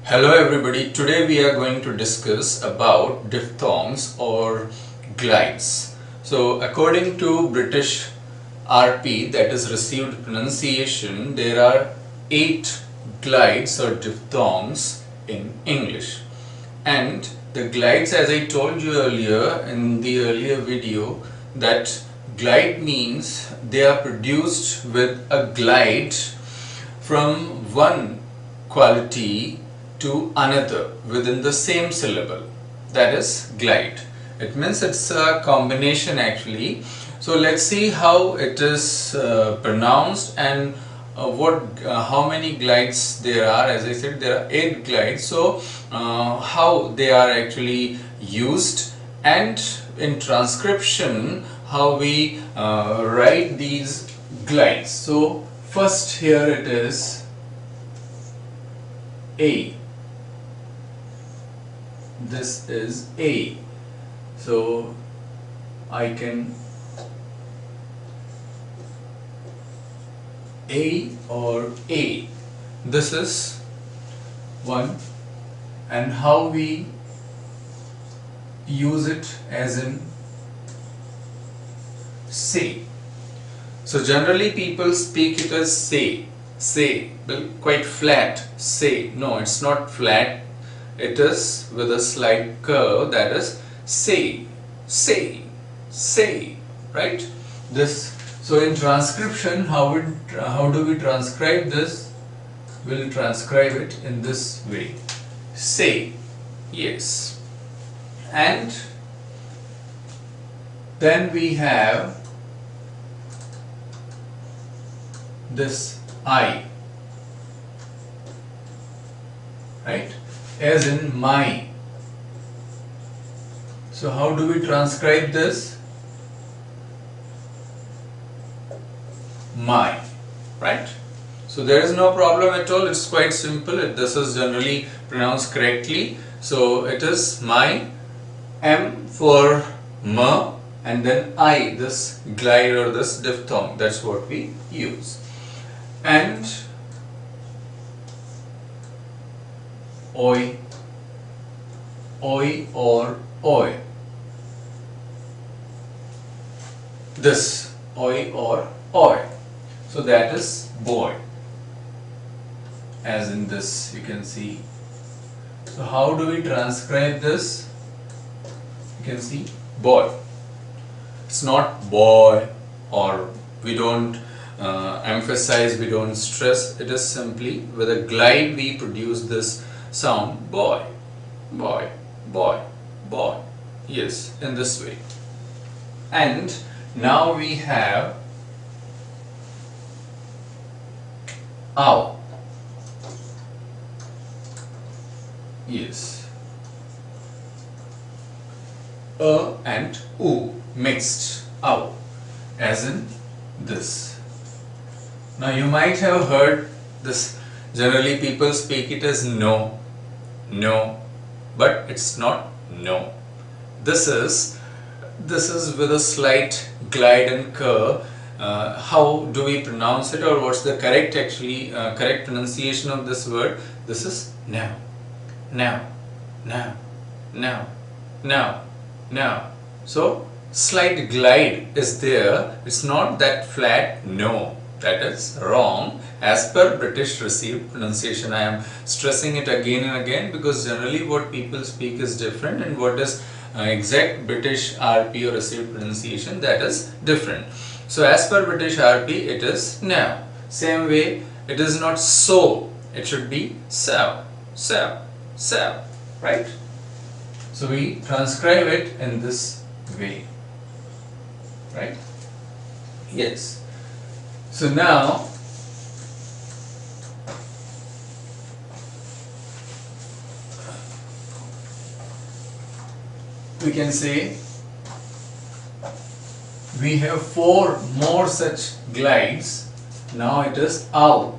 Hello everybody, today we are going to discuss about diphthongs or glides. So according to British RP, that is received pronunciation, there are 8 glides or diphthongs in English. And the glides, as I told you earlier in the earlier video, that glide means they are produced with a glide from one quality to another within the same syllable. That is glide. It means it's a combination actually. So let's see how it is pronounced and how many glides there are. As I said, there are 8 glides. So how they are actually used, and in transcription how we write these glides. So first here it is A. This is A. So I can A or A. This is one, and how we use it as in say. So generally people speak it as say, well, quite flat, say. No, it's not flat, it is with a slight curve, that is say, right? This. So in transcription, how do we transcribe this? We'll transcribe it in this way. Say, yes. And then we have this I, right? As in my. So how do we transcribe this? My, right? So there is no problem at all, it's quite simple. This is generally pronounced correctly. So it is my, M for ma, and then I, this glide or this diphthong, that's what we use. And oi or oi. This oi or oi. So that is boy. As in this, you can see. So how do we transcribe this? You can see boy. It's not boy, or we don't emphasize, we don't stress. It is simply with a glide we produce this sound boy, boy, boy, boy. Yes, in this way. And now we have ow. Yes. And oo mixed, ow, as in this. Now you might have heard this, generally people speak it as no, but it's not no. This is with a slight glide and curve. How do we pronounce it, or what's the correct correct pronunciation of this word? This is now. So slight glide is there. It's not that flat no. That is wrong as per British received pronunciation. I am stressing it again and again because generally what people speak is different, and what is exact British RP or received pronunciation, that is different. So as per British RP, it is now. Same way, it is not so, it should be so, right? So we transcribe it in this way, right? Yes. So now we can say we have 4 more such glides. Now it is ow,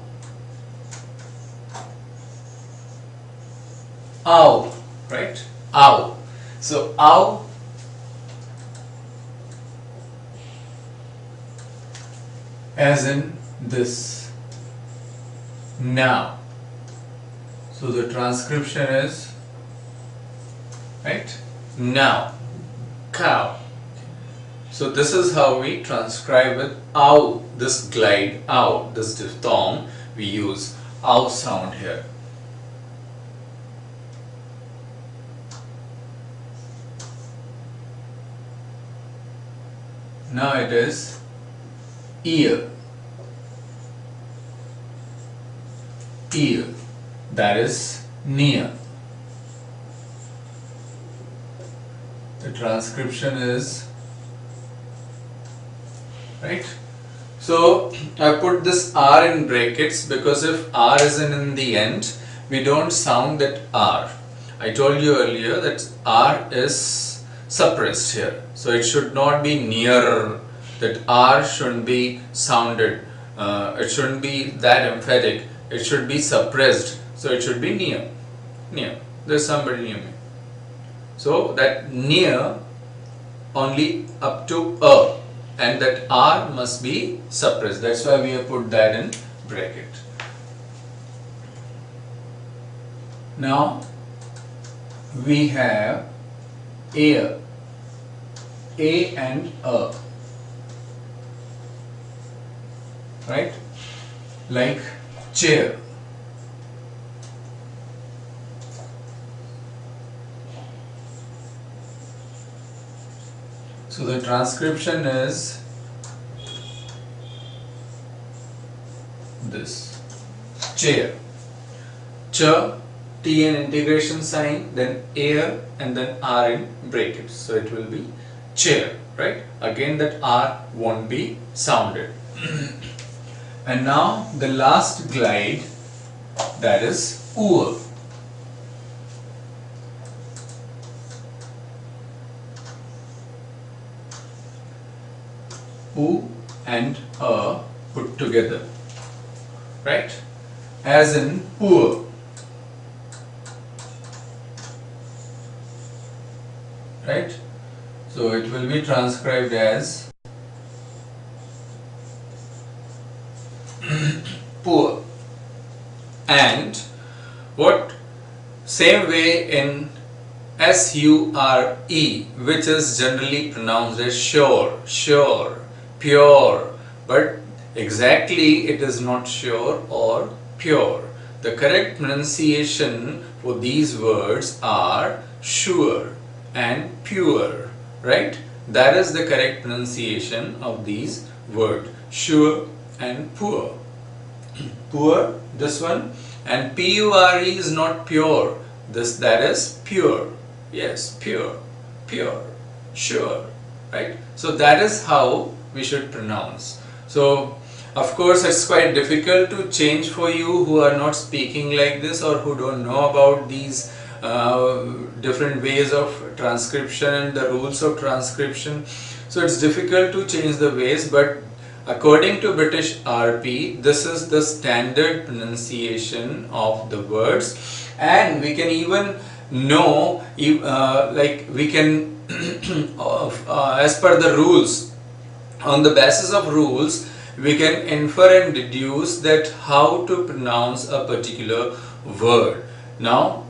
right? Ow. So ow, as in this now. So the transcription is right now cow. So this is how we transcribe with ow, this glide, ow, this diphthong, we use ow sound here. Now it is ear, ear, that is near. The transcription is right. So I put this R in brackets because if R isn't in the end, we don't sound that R. I told you earlier that R is suppressed here, so it should not be near. That R shouldn't be sounded. It shouldn't be that emphatic. It should be suppressed. So it should be near. Near. There's somebody near me. So that near only up to a, and that R must be suppressed. That's why we have put that in bracket. Now we have A and A, right? Like chair. So the transcription is this chair. Ch, T in integration sign, then air, and then R in brackets. So it will be chair, right? Again that R won't be sounded. And now the last glide, that is oor. U and a put together, right? As in poor. Right? So it will be transcribed as poor. And what same way in SURE, which is generally pronounced as sure, sure, pure, but exactly it is not sure or pure. The correct pronunciation for these words are sure and pure, right? That is the correct pronunciation of these words, sure and poor. Poor, this one, and PURE is not pure, that is pure. Yes, pure, pure, sure, right? So that is how we should pronounce. So of course it's quite difficult to change for you who are not speaking like this or who don't know about these different ways of transcription and the rules of transcription. So it's difficult to change the ways, but according to British RP, this is the standard pronunciation of the words, and we can even know, like we can as per the rules, on the basis of rules we can infer and deduce that how to pronounce a particular word. Now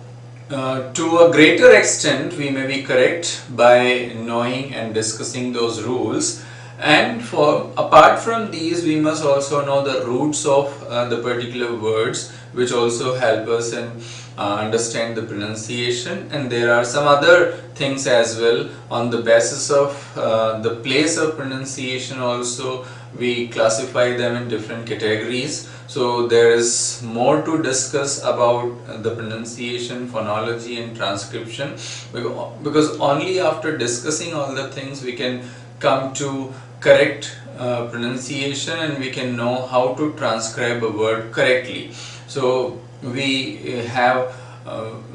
to a greater extent we may be correct by knowing and discussing those rules, and for apart from these we must also know the roots of the particular words, which also help us in understand the pronunciation. And there are some other things as well. On the basis of the place of pronunciation also we classify them in different categories. So there is more to discuss about the pronunciation, phonology and transcription, because only after discussing all the things we can come to correct pronunciation and we can know how to transcribe a word correctly. So we have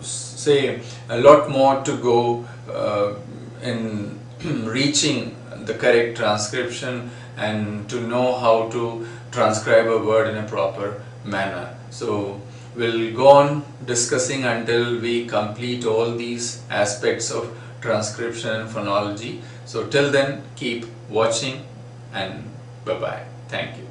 say a lot more to go in reaching the correct transcription and to know how to transcribe a word in a proper manner. So we'll go on discussing until we complete all these aspects of transcription and phonology. So till then, keep watching and bye bye. Thank you.